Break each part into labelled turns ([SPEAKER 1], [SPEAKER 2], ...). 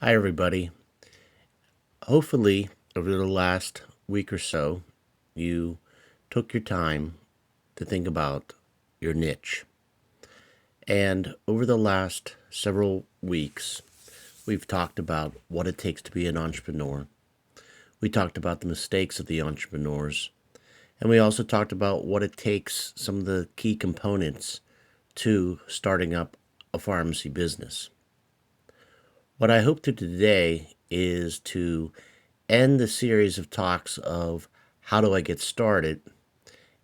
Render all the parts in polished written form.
[SPEAKER 1] Hi, everybody. Hopefully, over the last week or so, you took your time to think about your niche. And over the last several weeks, we've talked about what it takes to be an entrepreneur. We talked about the mistakes of the entrepreneurs. And we also talked about what it takes, some of the key components to starting up a pharmacy business. What I hope to do today is to end the series of talks of how do I get started,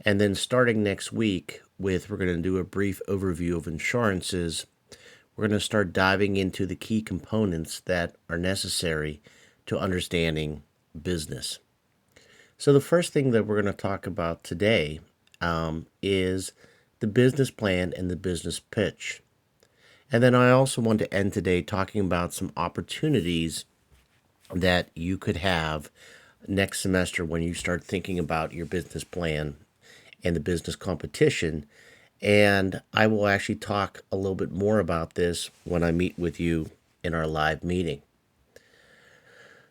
[SPEAKER 1] and then starting next week we're going to do a brief overview of insurances. We're going to start diving into the key components that are necessary to understanding business. So the first thing that we're going to talk about today is the business plan and the business pitch. And then I also want to end today talking about some opportunities that you could have next semester when you start thinking about your business plan and the business competition. And I will actually talk a little bit more about this when I meet with you in our live meeting.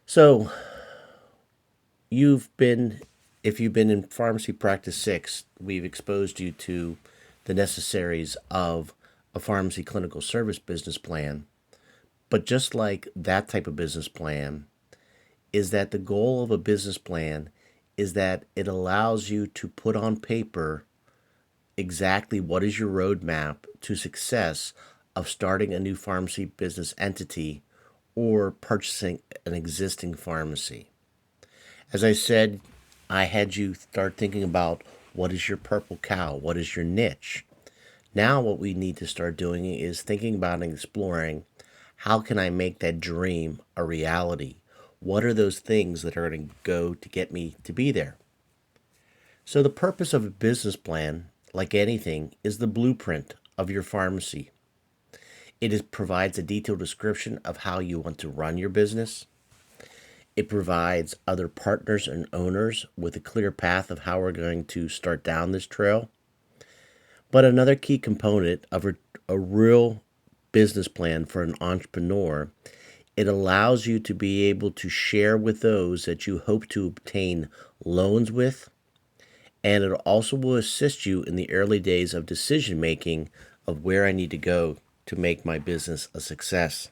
[SPEAKER 1] So, you've been, if you've been in Pharmacy Practice 6, we've exposed you to the necessaries of a pharmacy clinical service business plan. But just like that type of business plan, is that the goal of a business plan is that it allows you to put on paper exactly what is your roadmap to success of starting a new pharmacy business entity or purchasing an existing pharmacy. As I said, I had you start thinking about what is your purple cow, what is your niche. Now, what we need to start doing is thinking about and exploring how can I make that dream a reality? What are those things that are going to go to get me to be there? So, the purpose of a business plan, like anything, is the blueprint of your pharmacy. Provides a detailed description of how you want to run your business. It provides other partners and owners with a clear path of how we're going to start down this trail. But another key component of a real business plan for an entrepreneur, it allows you to be able to share with those that you hope to obtain loans with, and it also will assist you in the early days of decision making of where I need to go to make my business a success.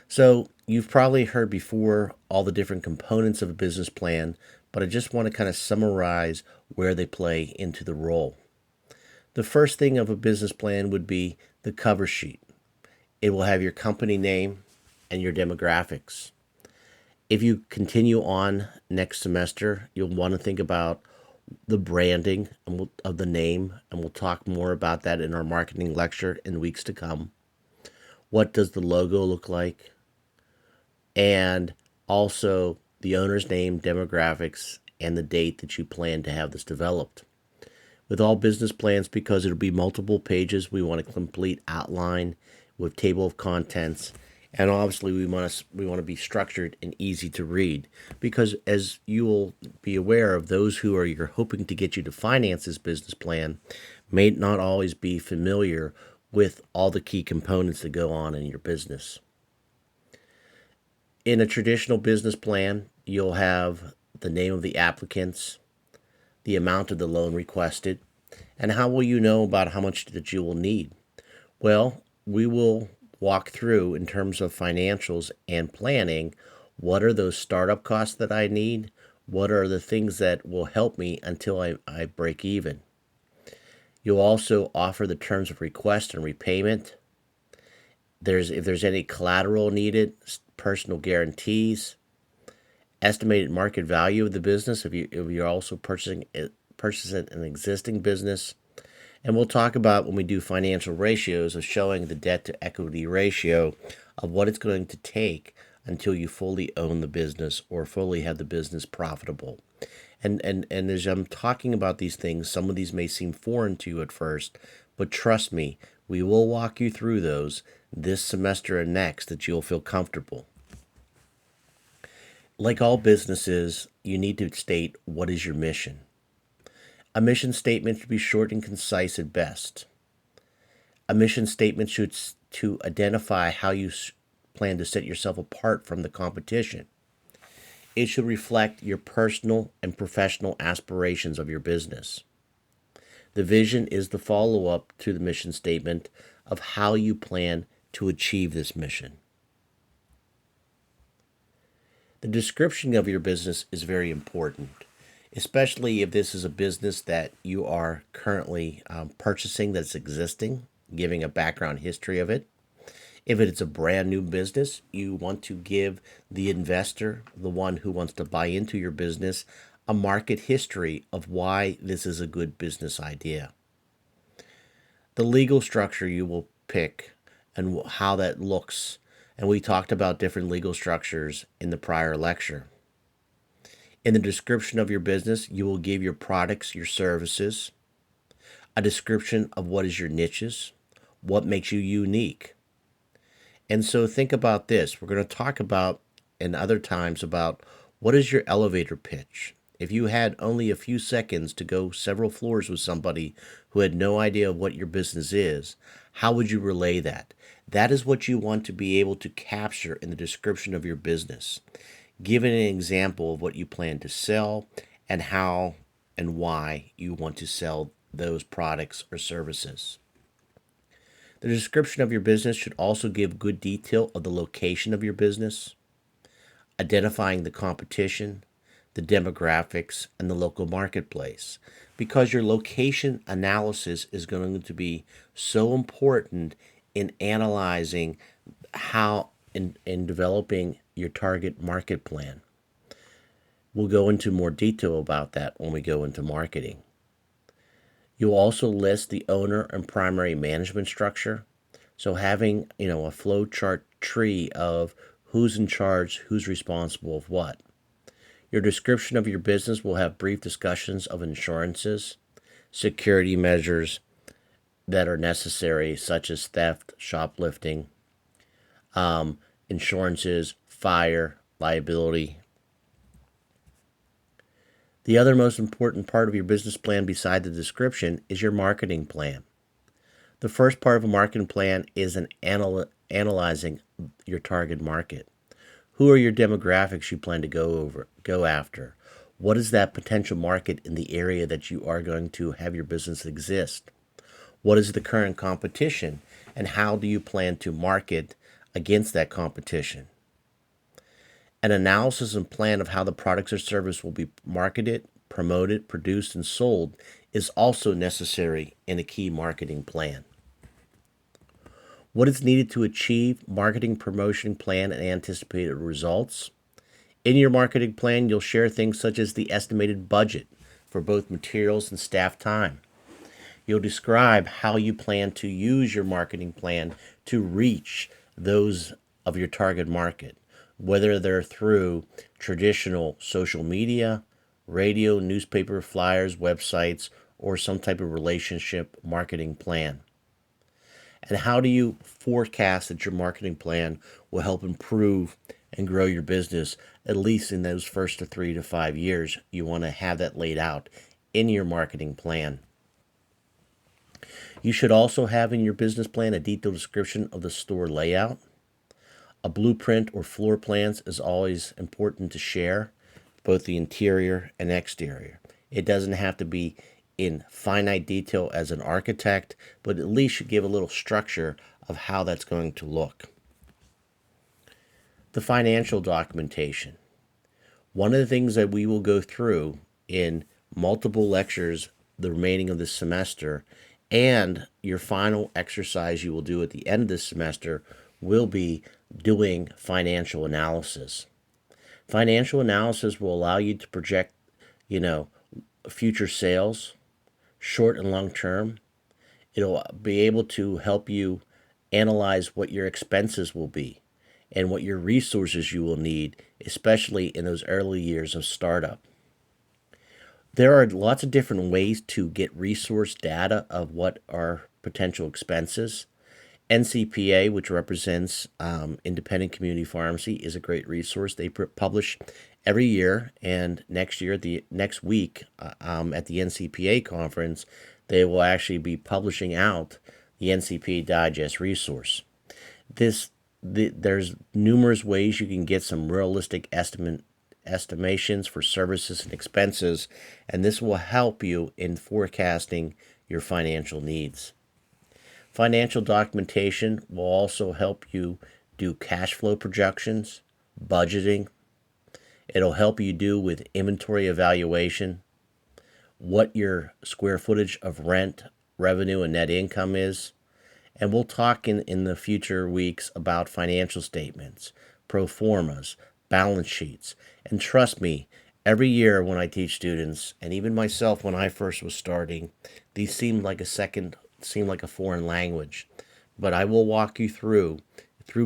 [SPEAKER 1] So, you've probably heard before all the different components of a business plan, but I just want to kind of summarize where they play into the role. The first thing of a business plan would be the cover sheet. It will have your company name and your demographics. If you continue on next semester, you'll want to think about the branding of the name, and we'll talk more about that in our marketing lecture in weeks to come. What does the logo look like? And also the owner's name, demographics, and the date that you plan to have this developed. With all business plans, because it'll be multiple pages, we want a complete outline with table of contents, and obviously we want to be structured and easy to read, because as you will be aware of, those who are you're hoping to get you to finance this business plan may not always be familiar with all the key components that go on in your business. In a traditional business plan, you'll have the name of the applicants, the amount of the loan requested, and how will you know about how much that you will need? Well, we will walk through in terms of financials and planning. What are those startup costs that I need? What are the things that will help me until I break even? You'll also offer the terms of request and repayment. If there's any collateral needed, personal guarantees, estimated market value of the business if you're also purchasing an existing business. And we'll talk about when we do financial ratios of showing the debt to equity ratio of what it's going to take until you fully own the business or fully have the business profitable. And as I'm talking about these things, some of these may seem foreign to you at first, but trust me, we will walk you through those this semester and next that you'll feel comfortable. Like all businesses, you need to state what is your mission. A mission statement should be short and concise at best. A mission statement should to identify how you plan to set yourself apart from the competition. It should reflect your personal and professional aspirations of your business. The vision is the follow up to the mission statement of how you plan to achieve this mission. The description of your business is very important, especially if this is a business that you are currently purchasing that's existing, giving a background history of it. If it's a brand new business, you want to give the investor, the one who wants to buy into your business, a market history of why this is a good business idea. The legal structure you will pick and how that looks. And we talked about different legal structures in the prior lecture. In the description of your business, you will give your products, your services, a description of what is your niches, what makes you unique. And so think about this. We're going to talk about in other times about what is your elevator pitch. If you had only a few seconds to go several floors with somebody who had no idea what your business is, how would you relay that? That is what you want to be able to capture in the description of your business. Give an example of what you plan to sell and how and why you want to sell those products or services. The description of your business should also give good detail of the location of your business, identifying the competition, the demographics, and the local marketplace, because your location analysis is going to be so important in analyzing how in developing your target market plan. We'll go into more detail about that when we go into marketing. You'll also list the owner and primary management structure. So having, a flow chart tree of who's in charge, who's responsible of what. Your description of your business will have brief discussions of insurances, security measures that are necessary, such as theft, shoplifting, insurances, fire, liability. The other most important part of your business plan beside the description is your marketing plan. The first part of a marketing plan is analyzing your target market. Who are your demographics you plan to go after? What is that potential market in the area that you are going to have your business exist? What is the current competition, and how do you plan to market against that competition? An analysis and plan of how the products or service will be marketed, promoted, produced, and sold is also necessary in a key marketing plan. What is needed to achieve marketing promotion plan and anticipated results? In your marketing plan, you'll share things such as the estimated budget for both materials and staff time. You'll describe how you plan to use your marketing plan to reach those of your target market, whether they're through traditional social media, radio, newspaper, flyers, websites, or some type of relationship marketing plan. And how do you forecast that your marketing plan will help improve and grow your business, at least in those first 3 to 5 years? You want to have that laid out in your marketing plan. You should also have in your business plan a detailed description of the store layout. A blueprint or floor plans is always important to share, both the interior and exterior. It doesn't have to be in finite detail as an architect, but at least should give a little structure of how that's going to look. The financial documentation. One of the things that we will go through in multiple lectures the remaining of this semester, and your final exercise you will do at the end of this semester, will be doing financial analysis. Financial analysis will allow you to project, future sales, short and long term. It'll be able to help you analyze what your expenses will be and what your resources you will need, especially in those early years of startup. There are lots of different ways to get resource data of what are potential expenses. NCPA, which represents Independent Community Pharmacy, is a great resource. They publish every year, and next week at the NCPA conference, they will actually be publishing out the NCPA Digest resource. there's numerous ways you can get some realistic estimations for services and expenses, and this will help you in forecasting your financial needs. Financial documentation will also help you do cash flow projections, budgeting. It'll help you do with inventory evaluation, what your square footage of rent, revenue, and net income is. And we'll talk in the future weeks about financial statements, pro formas, balance sheets. And trust me, every year when I teach students, and even myself when I first was starting, these seem like a foreign language. But I will walk you through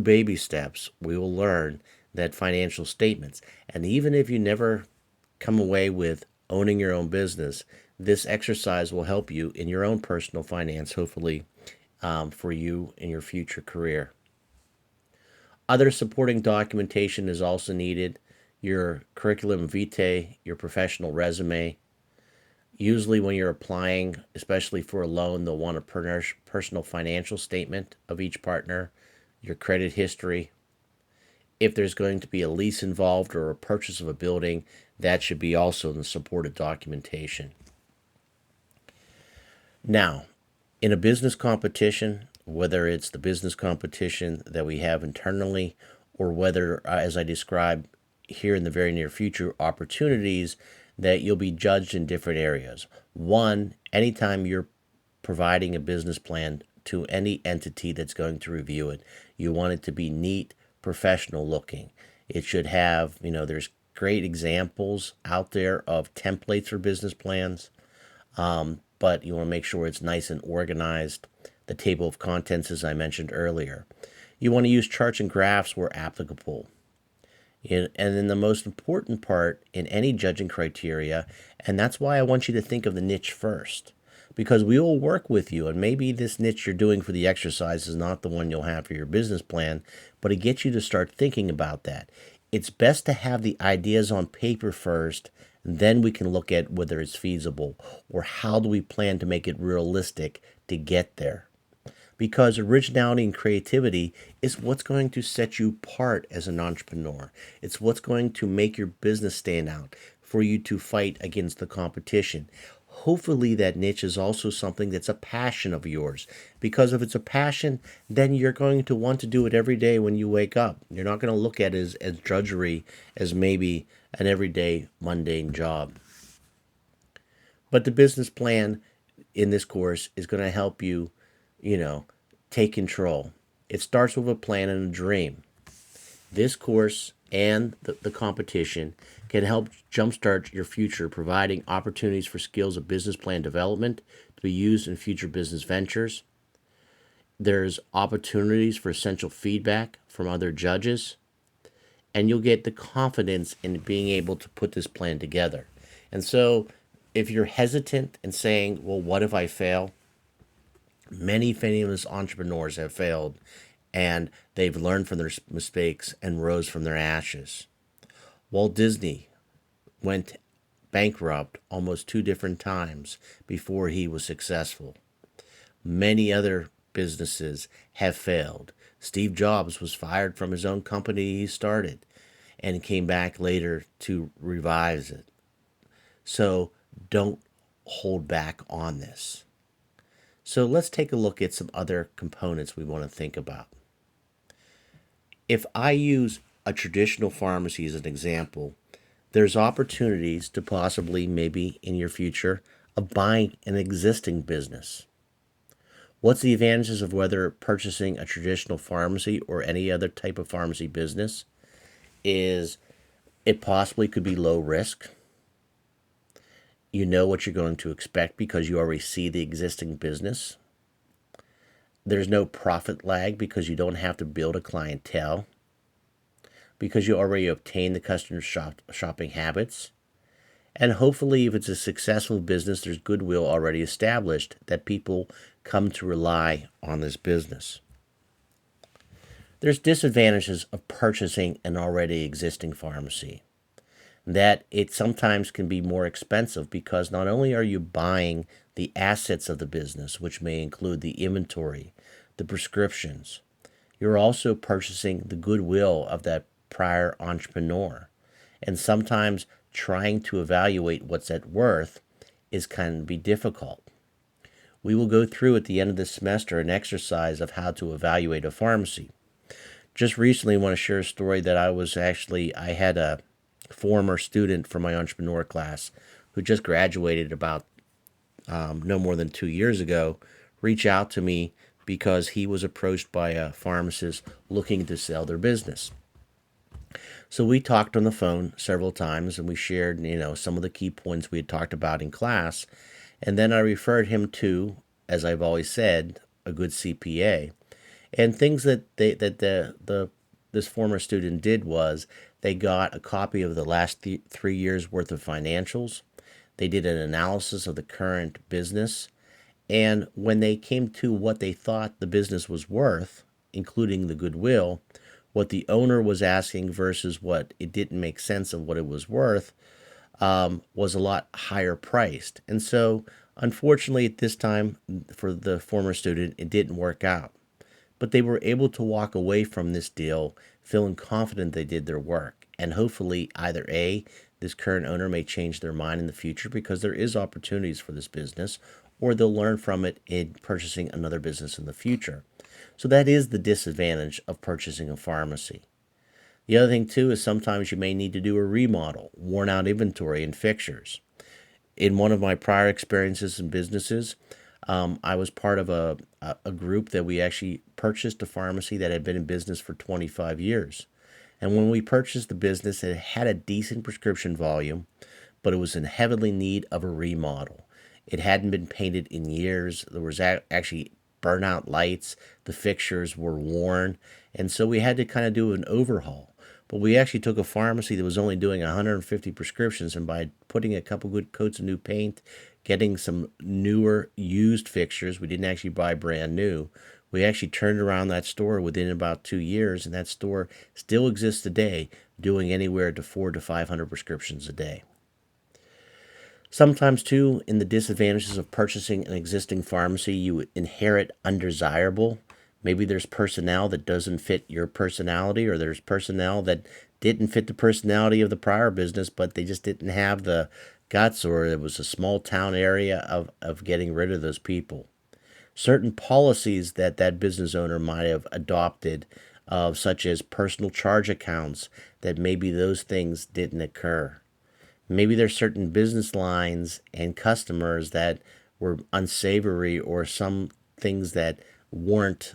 [SPEAKER 1] baby steps. We will learn that financial statements. And even if you never come away with owning your own business, this exercise will help you in your own personal finance, hopefully, for you in your future career. Other supporting documentation is also needed: your curriculum vitae, your professional resume. Usually, when you're applying, especially for a loan, they'll want a personal financial statement of each partner, your credit history. If there's going to be a lease involved or a purchase of a building, that should be also in the supported documentation. Now, in a business competition, whether it's the business competition that we have internally or whether, as I described here in the very near future, opportunities that you'll be judged in different areas. One, anytime you're providing a business plan to any entity that's going to review it, you want it to be neat, professional looking. It should have, there's great examples out there of templates for business plans, but you want to make sure it's nice and organized. The table of contents, as I mentioned earlier. You want to use charts and graphs where applicable. And then the most important part in any judging criteria, and that's why I want you to think of the niche first, because we will work with you, and maybe this niche you're doing for the exercise is not the one you'll have for your business plan, but it gets you to start thinking about that. It's best to have the ideas on paper first, and then we can look at whether it's feasible or how do we plan to make it realistic to get there. Because originality and creativity is what's going to set you apart as an entrepreneur. It's what's going to make your business stand out for you to fight against the competition. Hopefully that niche is also something that's a passion of yours. Because if it's a passion, then you're going to want to do it every day when you wake up. You're not going to look at it as drudgery, as maybe an everyday mundane job. But the business plan in this course is going to help you take control. It starts with a plan and a dream. This course and the competition can help jumpstart your future, providing opportunities for skills of business plan development to be used in future business ventures. There's opportunities for essential feedback from other judges, and you'll get the confidence in being able to put this plan together. And so if you're hesitant and saying, well, what if I fail? Many famous entrepreneurs have failed, and they've learned from their mistakes and rose from their ashes. Walt Disney went bankrupt almost 2 different times before he was successful. Many other businesses have failed. Steve Jobs was fired from his own company he started and came back later to revive it. So don't hold back on this. So let's take a look at some other components we want to think about. If I use a traditional pharmacy as an example, there's opportunities to possibly, maybe in your future, of buying an existing business. What's the advantages of whether purchasing a traditional pharmacy or any other type of pharmacy business? Is it possibly could be low risk. You know what you're going to expect because you already see the existing business. There's no profit lag because you don't have to build a clientele, because you already obtain the customer shopping habits. And hopefully, if it's a successful business, there's goodwill already established that people come to rely on this business. There's disadvantages of purchasing an already existing pharmacy. That it sometimes can be more expensive because not only are you buying the assets of the business, which may include the inventory, the prescriptions, You're also purchasing the goodwill of that prior entrepreneur. And sometimes trying to evaluate what's at worth is can be difficult. We will go through at the end of this semester an exercise of how to evaluate a pharmacy. Just recently, I want to share a story that I had a former student from my entrepreneur class who just graduated about no more than 2 years ago reach out to me because he was approached by a pharmacist looking to sell their business. So we talked on the phone several times and we shared, some of the key points we had talked about in class. And then I referred him to, as I've always said, a good CPA. And things that this former student did was they got a copy of the last 3 years worth of financials. They did an analysis of the current business. And when they came to what they thought the business was worth, including the goodwill, what the owner was asking versus what it didn't make sense of what it was worth, was a lot higher priced. And so, unfortunately, at this time, for the former student, it didn't work out. But they were able to walk away from this deal feeling confident they did their work. And hopefully, either A, this current owner may change their mind in the future because there is opportunities for this business, or they'll learn from it in purchasing another business in the future. So that is the disadvantage of purchasing a pharmacy. The other thing too is sometimes you may need to do a remodel, worn out inventory and fixtures. In one of my prior experiences in businesses, I was part of a group that we actually purchased a pharmacy that had been in business for 25 years. And when we purchased the business, it had a decent prescription volume, but it was in heavily need of a remodel. It hadn't been painted in years. There was actually burnout lights. The fixtures were worn. And so we had to kind of do an overhaul. But we actually took a pharmacy that was only doing 150 prescriptions, and by putting a couple good coats of new paint, getting some newer used fixtures, we didn't actually buy brand new. We actually turned around that store within about 2 years, and that store still exists today, doing anywhere to 400 to 500 prescriptions a day. Sometimes, too, in the disadvantages of purchasing an existing pharmacy, you inherit undesirable. Maybe there's personnel that doesn't fit your personality, or there's personnel that didn't fit the personality of the prior business, but they just didn't have the guts, or it was a small town area of getting rid of those people. Certain policies that business owner might have adopted, such as personal charge accounts, that maybe those things didn't occur. Maybe there's certain business lines and customers that were unsavory, or some things that weren't,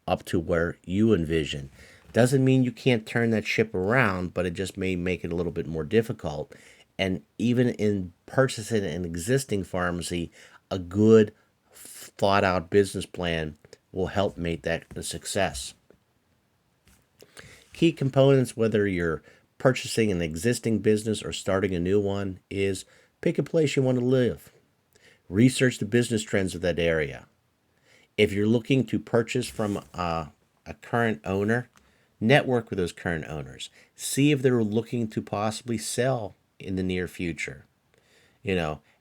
[SPEAKER 1] up to where you envision. Doesn't mean you can't turn that ship around, but it just may make it a little bit more difficult. And even in purchasing an existing pharmacy, a good thought out business plan will help make that a success. Key components, whether you're purchasing an existing business or starting a new one, is pick a place you want to live. Research the business trends of that area. If you're looking to purchase from a current owner, network with those current owners. See if they're looking to possibly sell in the near future.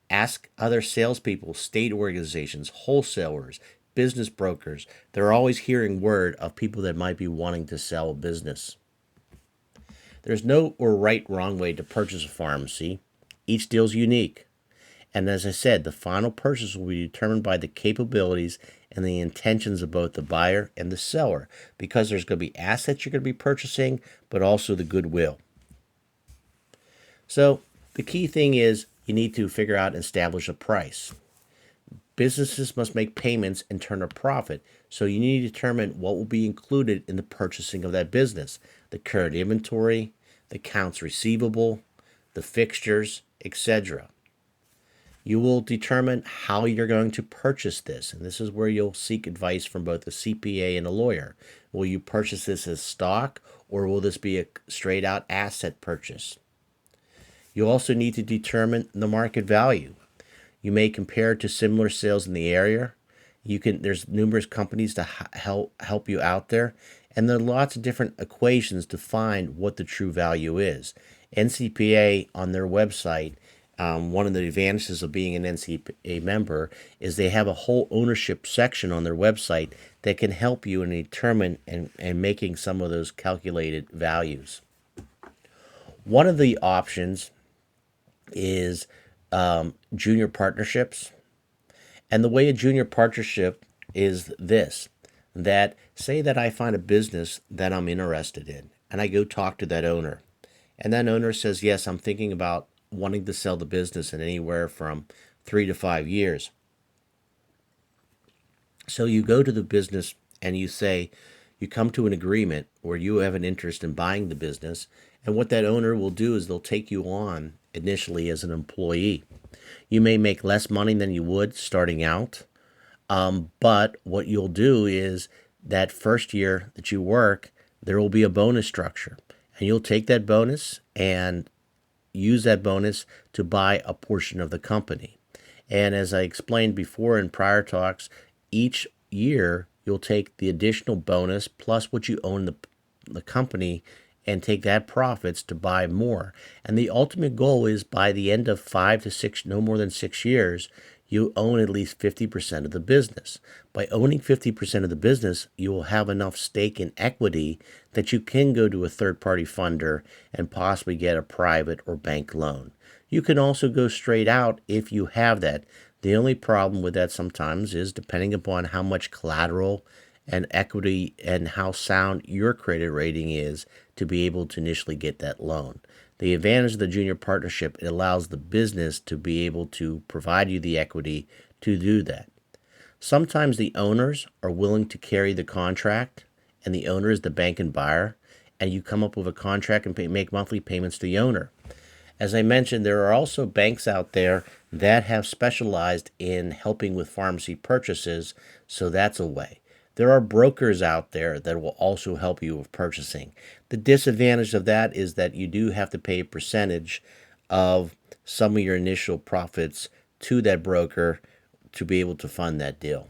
[SPEAKER 1] Ask other salespeople, state organizations, wholesalers, business brokers. They're always hearing word of people that might be wanting to sell a business. There's no or wrong way to purchase a pharmacy. Each deal is unique. And as I said, the final purchase will be determined by the capabilities and the intentions of both the buyer and the seller, because there's going to be assets you're going to be purchasing, but also the goodwill. So the key thing is you need to figure out and establish a price. Businesses must make payments and turn a profit, so you need to determine what will be included in the purchasing of that business: the current inventory, the accounts receivable, the fixtures, etc. You will determine how you're going to purchase this, and this is where you'll seek advice from both a CPA and a lawyer. Will you purchase this as stock, or will this be a straight out asset purchase? You also need to determine the market value. You may compare to similar sales in the area. There's numerous companies to help you out there, and there are lots of different equations to find what the true value is. NCPA on their website one of the advantages of being an NCPA member is they have a whole ownership section on their website that can help you in determining and making some of those calculated values. One of the options is junior partnerships. And the way a junior partnership is this, that say that I find a business that I'm interested in and I go talk to that owner. And that owner says, yes, I'm thinking about wanting to sell the business in anywhere from 3 to 5 years. So you go to the business and you say, you come to an agreement where you have an interest in buying the business. And what that owner will do is they'll take you on initially as an employee. You may make less money than you would starting out, but what you'll do is that first year that you work, there will be a bonus structure. And you'll take that bonus and use that bonus to buy a portion of the company. And as I explained before in prior talks, each year you'll take the additional bonus plus what you own the company and take that profits to buy more. And the ultimate goal is by the end of 5 to 6, no more than 6 years, you own at least 50% of the business. By owning 50% of the business, you will have enough stake in equity that you can go to a third-party funder and possibly get a private or bank loan. You can also go straight out if you have that. The only problem with that sometimes is depending upon how much collateral and equity and how sound your credit rating is to be able to initially get that loan. The advantage of the junior partnership, it allows the business to be able to provide you the equity to do that. Sometimes the owners are willing to carry the contract, and the owner is the bank and buyer, and you come up with a contract and make monthly payments to the owner. As I mentioned, there are also banks out there that have specialized in helping with pharmacy purchases, so that's a way. There are brokers out there that will also help you with purchasing. The disadvantage of that is that you do have to pay a percentage of some of your initial profits to that broker to be able to fund that deal.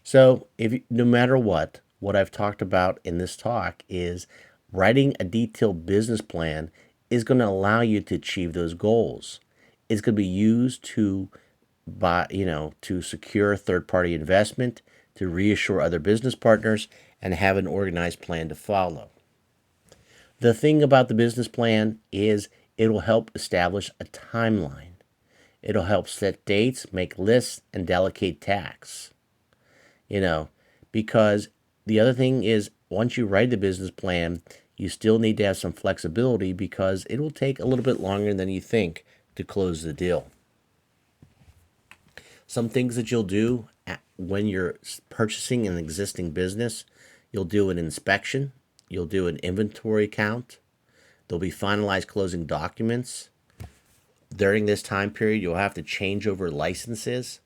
[SPEAKER 1] So, no matter what I've talked about in this talk is writing a detailed business plan is going to allow you to achieve those goals. It's going to be used to to secure third-party investment, to reassure other business partners, and have an organized plan to follow. The thing about the business plan is it'll help establish a timeline. It'll help set dates, make lists, and delegate tasks. Because the other thing is once you write the business plan, you still need to have some flexibility because it will take a little bit longer than you think to close the deal. Some things that you'll do when you're purchasing an existing business, you'll do an inspection, you'll do an inventory count, there'll be finalized closing documents. During this time period, you'll have to change over licenses.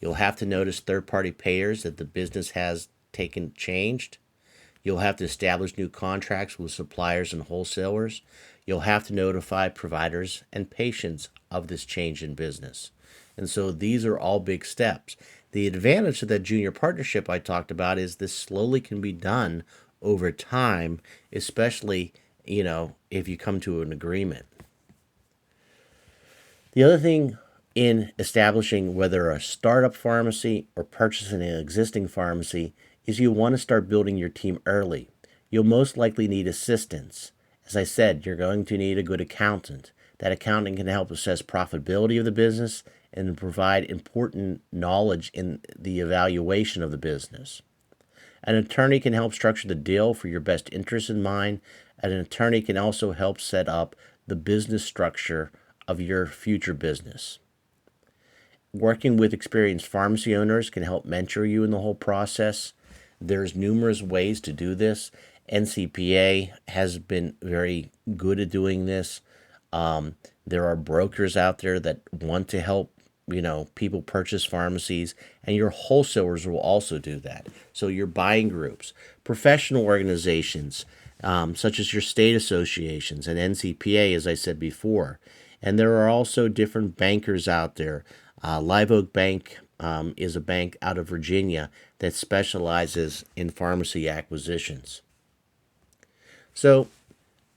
[SPEAKER 1] You'll have to notice third-party payers that the business has changed. You'll have to establish new contracts with suppliers and wholesalers. You'll have to notify providers and patients of this change in business. And so these are all big steps. The advantage of that junior partnership I talked about is this slowly can be done over time, especially, if you come to an agreement. The other thing in establishing whether a startup pharmacy or purchasing an existing pharmacy is you want to start building your team early. You'll most likely need assistance. As I said, you're going to need a good accountant. That accountant can help assess profitability of the business and provide important knowledge in the evaluation of the business. An attorney can help structure the deal for your best interest in mind, and an attorney can also help set up the business structure of your future business. Working with experienced pharmacy owners can help mentor you in the whole process. There's numerous ways to do this. NCPA has been very good at doing this. There are brokers out there that want to help people purchase pharmacies, and your wholesalers will also do that. So your buying groups, professional organizations, such as your state associations and NCPA, as I said before. And there are also different bankers out there. Live Oak Bank is a bank out of Virginia that specializes in pharmacy acquisitions. So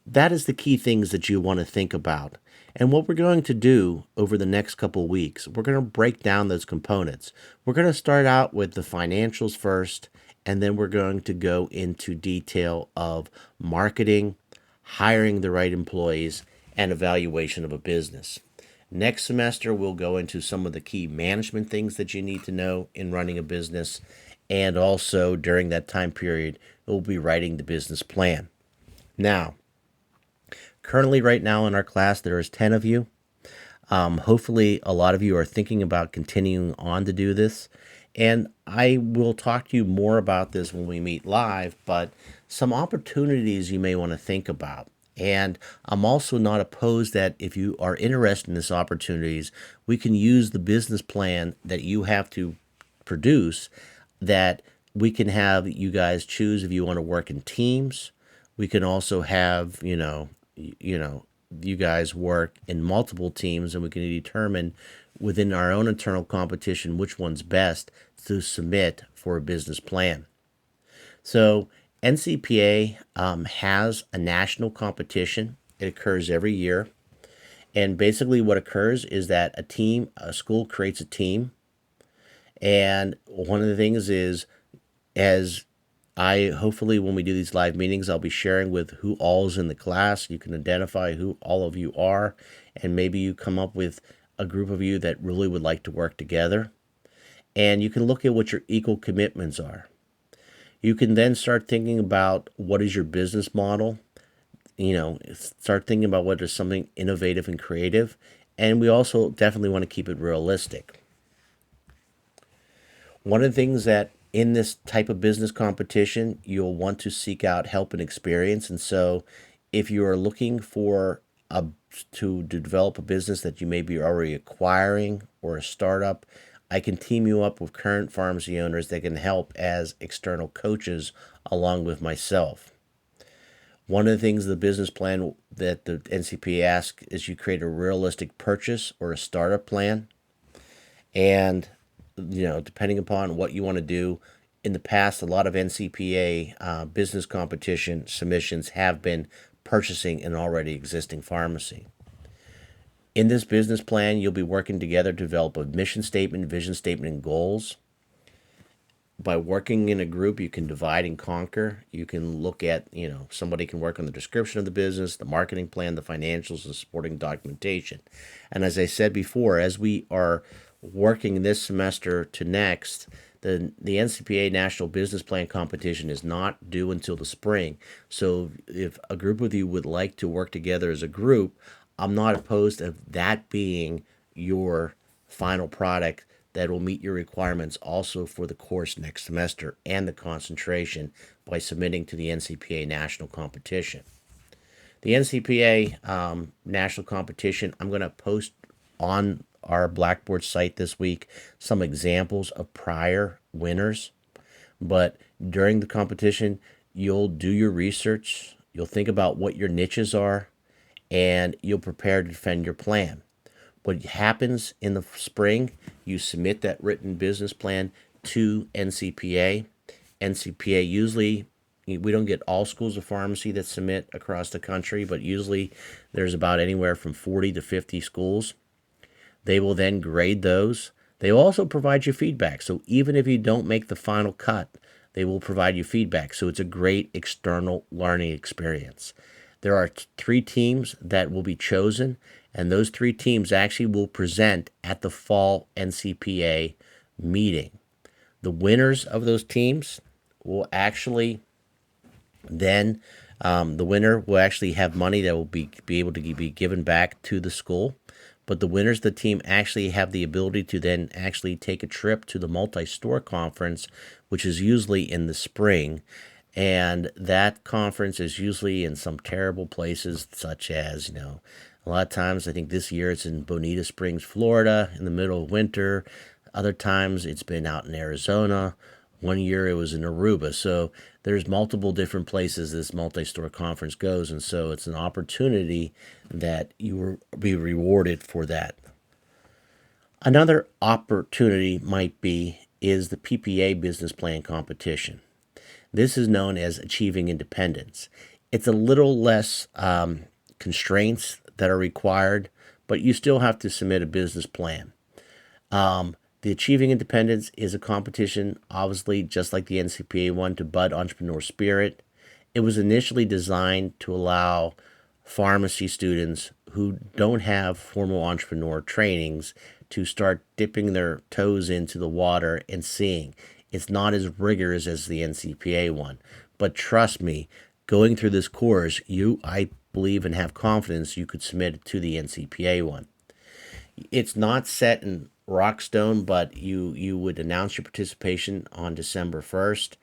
[SPEAKER 1] that is the key things that you want to think about. And what we're going to do over the next couple of weeks, we're going to break down those components. We're going to start out with the financials first, and then we're going to go into detail of marketing, hiring the right employees, and evaluation of a business. Next semester, we'll go into some of the key management things that you need to know in running a business. And also during that time period, we'll be writing the business plan. Now, currently, right now in our class, there is 10 of you. Hopefully, a lot of you are thinking about continuing on to do this. And I will talk to you more about this when we meet live, but some opportunities you may want to think about. And I'm also not opposed that if you are interested in these opportunities, we can use the business plan that you have to produce, that we can have you guys choose if you want to work in teams. We can also have, you guys work in multiple teams, and we can determine within our own internal competition which one's best to submit for a business plan. So NCPA has a national competition. It occurs every year. And basically what occurs is that a school creates a team. And one of the things is, as hopefully when we do these live meetings, I'll be sharing with who all is in the class. You can identify who all of you are, and maybe you come up with a group of you that really would like to work together. And you can look at what your equal commitments are. You can then start thinking about what is your business model. Start thinking about what is something innovative and creative. And we also definitely want to keep it realistic. One of the things that in this type of business competition, you'll want to seek out help and experience. And so if you are looking for to develop a business that you may be already acquiring or a startup, I can team you up with current pharmacy owners that can help as external coaches along with myself. One of the things the business plan that the NCP asks is you create a realistic purchase or a startup plan. And depending upon what you want to do. In the past, a lot of NCPA business competition submissions have been purchasing an already existing pharmacy. In this business plan, you'll be working together to develop a mission statement, vision statement, and goals. By working in a group, you can divide and conquer. You can look at, somebody can work on the description of the business, the marketing plan, the financials, and supporting documentation. And as I said before, as we are working this semester to next, the NCPA National Business Plan Competition is not due until the spring. So if a group of you would like to work together as a group, I'm not opposed to that being your final product that will meet your requirements also for the course next semester and the concentration by submitting to the NCPA National Competition. The NCPA National Competition, I'm going to post on our Blackboard site this week some examples of prior winners. But during the competition, you'll do your research, you'll think about what your niches are, and you'll prepare to defend your plan. What happens in the spring, you submit that written business plan to NCPA. NCPA usually, we don't get all schools of pharmacy that submit across the country, but usually there's about anywhere from 40 to 50 schools. They will then grade those. They will also provide you feedback. So even if you don't make the final cut, they will provide you feedback. So it's a great external learning experience. There are 3 teams that will be chosen, and those 3 teams actually will present at the fall NCPA meeting. The winners of those teams will actually then, the winner will actually have money that will be able to be given back to the school. But the winners of the team actually have the ability to then actually take a trip to the multi-store conference, which is usually in the spring. And that conference is usually in some terrible places, such as, a lot of times, I think this year it's in Bonita Springs, Florida, in the middle of winter. Other times it's been out in Arizona. One year it was in Aruba. So there's multiple different places this multi-store conference goes. And so it's an opportunity that you will be rewarded for that. Another opportunity is the PPA business plan competition. This is known as Achieving Independence. It's a little less constraints that are required, but you still have to submit a business plan. The Achieving Independence is a competition, obviously, just like the NCPA one, to bud entrepreneur spirit. It was initially designed to allow pharmacy students who don't have formal entrepreneur trainings to start dipping their toes into the water and seeing. It's not as rigorous as the NCPA one. But trust me, going through this course, I believe and have confidence you could submit it to the NCPA one. It's not set in rock stone, but you would announce your participation on December 1st.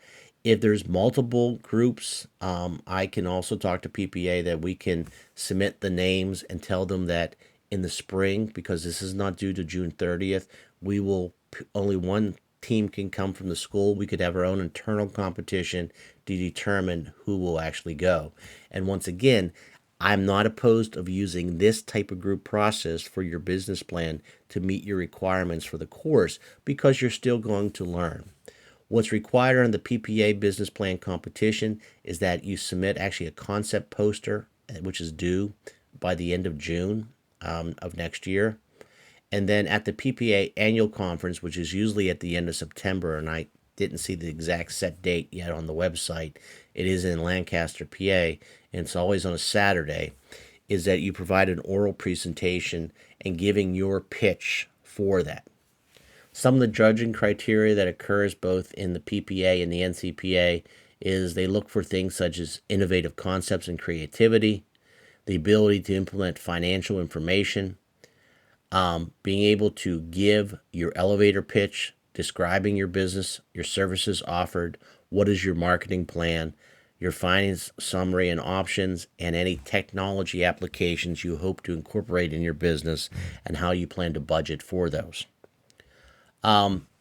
[SPEAKER 1] If there's multiple groups, I can also talk to PPA that we can submit the names and tell them that in the spring, because this is not due to June 30th, we will only one team can come from the school. We could have our own internal competition to determine who will actually go. And once again, I'm not opposed of using this type of group process for your business plan to meet your requirements for the course, because you're still going to learn. What's required on the PPA business plan competition is that you submit actually a concept poster, which is due by the end of June of next year. And then at the PPA annual conference, which is usually at the end of September, and I didn't see the exact set date yet on the website, it is in Lancaster, PA, and it's always on a Saturday, is that you provide an oral presentation and giving your pitch for that. Some of the judging criteria that occurs both in the PPA and the NCPA is they look for things such as innovative concepts and creativity, the ability to implement financial information, being able to give your elevator pitch, describing your business, your services offered, what is your marketing plan, your finance summary and options, and any technology applications you hope to incorporate in your business and how you plan to budget for those.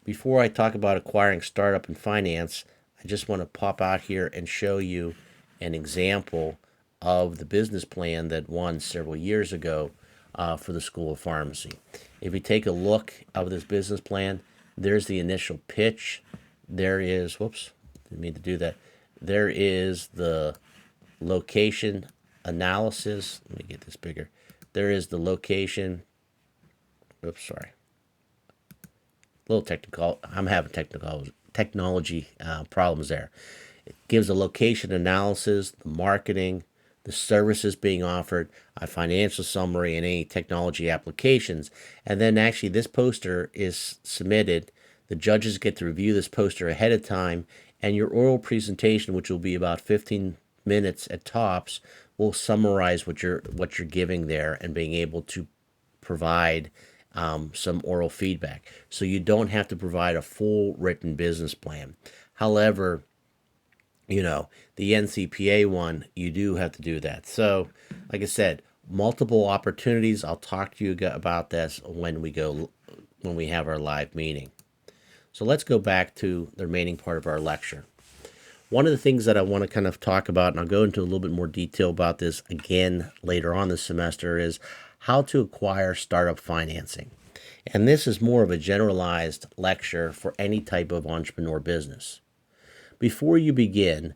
[SPEAKER 1] Before I talk about acquiring startup and finance, I just want to pop out here and show you an example of the business plan that won several years ago for the School of Pharmacy. If you take a look of this business plan, there's the initial pitch. There is, whoops, didn't mean to do that. There is the location analysis. Let me get this bigger. There is the location. Oops, sorry. A little technical. I'm having technology problems there. It gives a location analysis, the marketing, the services being offered, a financial summary, and any technology applications. And then actually this poster is submitted. The judges get to review this poster ahead of time, and your oral presentation, which will be about 15 minutes at tops, will summarize what you're giving there and being able to provide some oral feedback. So you don't have to provide a full written business plan. However, the NCPA one, you do have to do that. So, like I said, multiple opportunities. I'll talk to you about this when we have our live meeting. So let's go back to the remaining part of our lecture. One of the things that I want to kind of talk about, and I'll go into a little bit more detail about this again later on this semester, is how to acquire startup financing. And this is more of a generalized lecture for any type of entrepreneur business. Before you begin,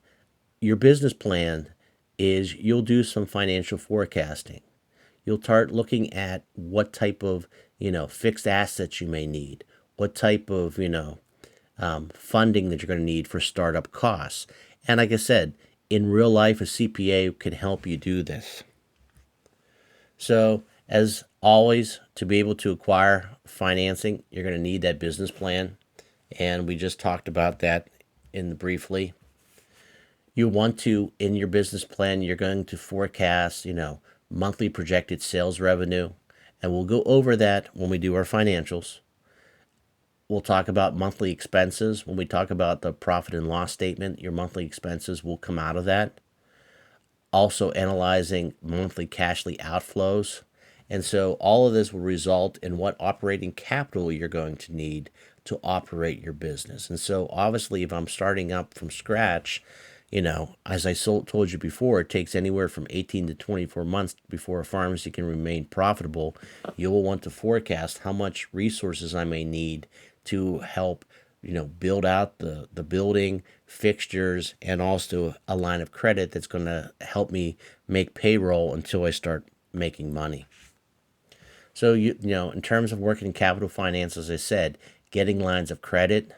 [SPEAKER 1] your business plan is you'll do some financial forecasting. You'll start looking at what type of, fixed assets you may need, what type of, funding that you're going to need for startup costs. And like I said, in real life, a CPA can help you do this. So, as always, to be able to acquire financing, you're going to need that business plan. And we just talked about that briefly. You want to, in your business plan, you're going to forecast, monthly projected sales revenue. And we'll go over that when we do our financials. We'll talk about monthly expenses. When we talk about the profit and loss statement, your monthly expenses will come out of that. Also analyzing monthly cashly outflows. And so all of this will result in what operating capital you're going to need to operate your business. And so obviously, if I'm starting up from scratch, as I told you before, it takes anywhere from 18 to 24 months before a pharmacy can remain profitable. You will want to forecast how much resources I may need to help, build out the building, fixtures, and also a line of credit that's going to help me make payroll until I start making money. So in terms of working in capital finance, as I said, getting lines of credit,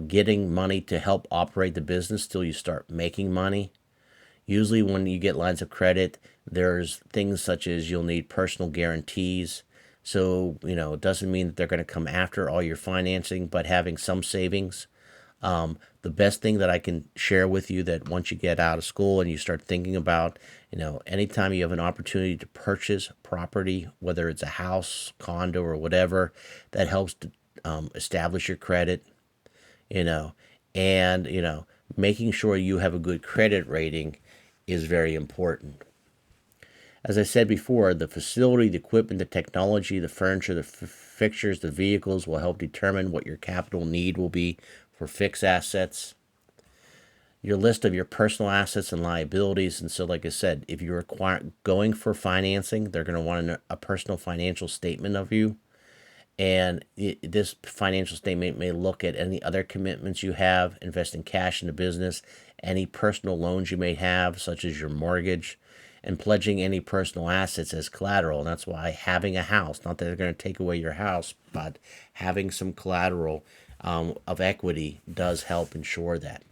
[SPEAKER 1] getting money to help operate the business till you start making money. Usually, when you get lines of credit, there's things such as you'll need personal guarantees. So, it doesn't mean that they're going to come after all your financing, but having some savings. The best thing that I can share with you that once you get out of school and you start thinking about, anytime you have an opportunity to purchase property, whether it's a house, condo, or whatever, that helps to establish your credit, you know, and, making sure you have a good credit rating is very important. As I said before, the facility, the equipment, the technology, the furniture, the fixtures, the vehicles will help determine what your capital need will be for fixed assets. Your list of your personal assets and liabilities. And so, like I said, if you're going for financing, they're going to want a personal financial statement of you. And this financial statement may look at any other commitments you have, investing cash in the business, any personal loans you may have, such as your mortgage, and pledging any personal assets as collateral. And that's why having a house, not that they're going to take away your house, but having some collateral of equity does help ensure that.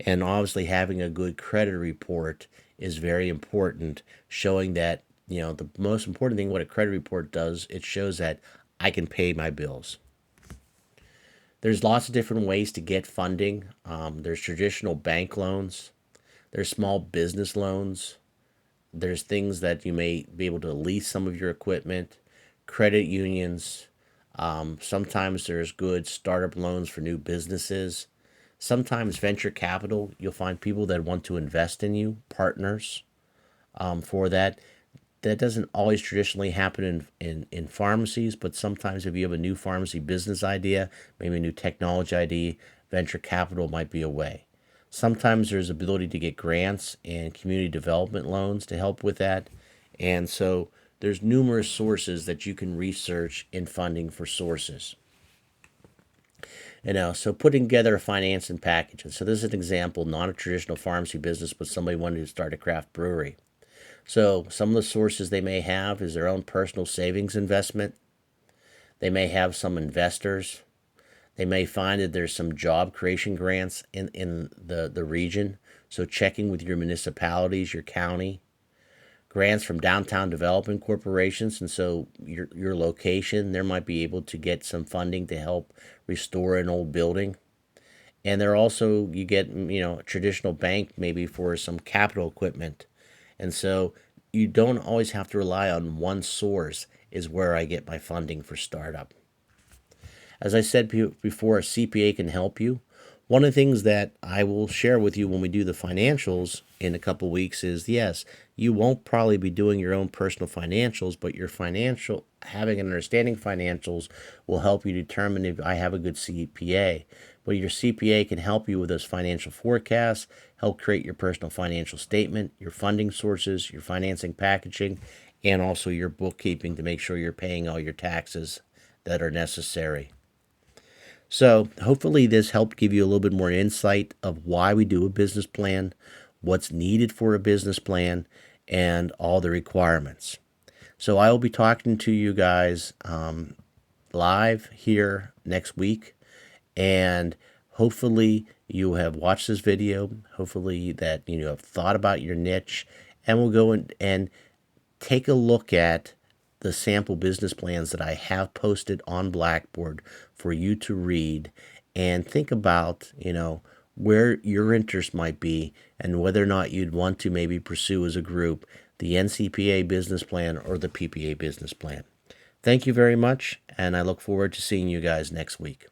[SPEAKER 1] And obviously, having a good credit report is very important, showing that, the most important thing what a credit report does, it shows that I can pay my bills. There's lots of different ways to get funding. There's traditional bank loans, there's small business loans, there's things that you may be able to lease some of your equipment, credit unions. Sometimes there's good startup loans for new businesses. Sometimes venture capital, you'll find people that want to invest in you, partners for that. That doesn't always traditionally happen in pharmacies, but sometimes if you have a new pharmacy business idea, maybe a new technology idea, venture capital might be a way. Sometimes there's ability to get grants and community development loans to help with that. And so there's numerous sources that you can research in funding for sources. So putting together a financing package. And so this is an example, not a traditional pharmacy business, but somebody wanting to start a craft brewery. So some of the sources they may have is their own personal savings investment. They may have some investors. They may find that there's some job creation grants in the region. So checking with your municipalities, your county, grants from downtown development corporations. And so your location, there might be able to get some funding to help restore an old building. And there also, you get, a traditional bank maybe for some capital equipment. And so you don't always have to rely on one source is where I get my funding for startup. As I said before, a CPA can help you. One of the things that I will share with you when we do the financials in a couple weeks is, yes, you won't probably be doing your own personal financials, but having an understanding financials will help you determine if I have a good CPA. But your CPA can help you with those financial forecasts, help create your personal financial statement, your funding sources, your financing packaging, and also your bookkeeping to make sure you're paying all your taxes that are necessary. So hopefully this helped give you a little bit more insight of why we do a business plan, what's needed for a business plan, and all the requirements. So I will be talking to you guys live here next week, and hopefully you have watched this video. Hopefully that you have thought about your niche, and we'll go and take a look at the sample business plans that I have posted on Blackboard for you to read and think about, where your interest might be and whether or not you'd want to maybe pursue as a group the NCPA business plan or the PPA business plan. Thank you very much, and I look forward to seeing you guys next week.